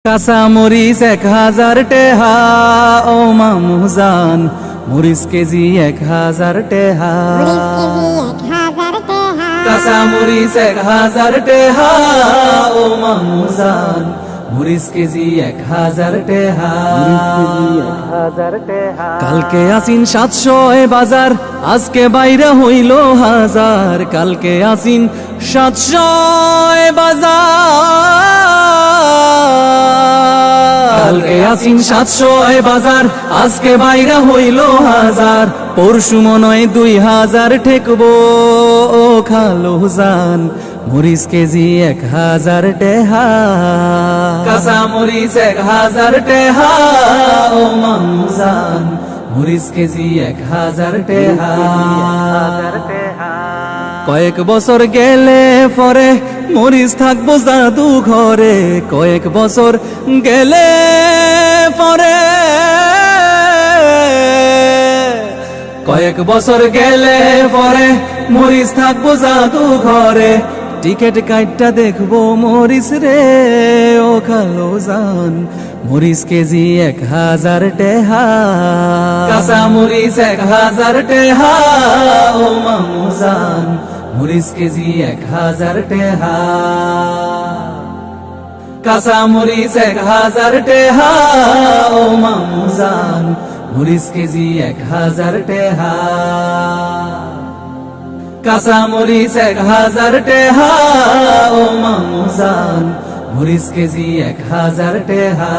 কাঁচা মরিচ 1000 টেহা ও মামুজান, মরিচ কেজি 1000 টেহা। কাঁচা মরিচ 1000 টেহা ও মামুজান, মরিচ কেজি 1000 টেহা। কালকে আসিন 700 বাজার, আজকে বাইরে হইল 1000। কালকে আসিন 700 বাজার, কালকে আসিন 700 বাজার, আজকে বাইরে হইল 1000। পরশু মনে হয় 2000 ঠেকবো ও খালো জান, মরিচ কেজি 1000 টেহা। কাঁচা মরিচ 1000 টেহা ও মামুজান, মরিচ কেজি 1000 টেহা। কয়েক বছর গেলে পরে মরিচ থাকবো জাদু ঘরে। কয়েক বছর গেলে পরে, কয়েক বছর গেলে পরে মরিচ থাকবো জাদু ঘরে। টিকেট কাইটটা দেখবো মরিচ রে ও খালো জান, মরিচ কেজি 1000 টেহা। কাঁচা মরিচ 1000 টেহা ও মামুজান, মরিচ কেজি 1000 টেহা। কাঁচা মরিচ 1000 টেহা ও মামুজান, মরিচ কেজি 1000 টেহা। কাঁচা মরিচ 1000 টেহা ও মামুজান, মরিচ কেজি 1000 টেহা।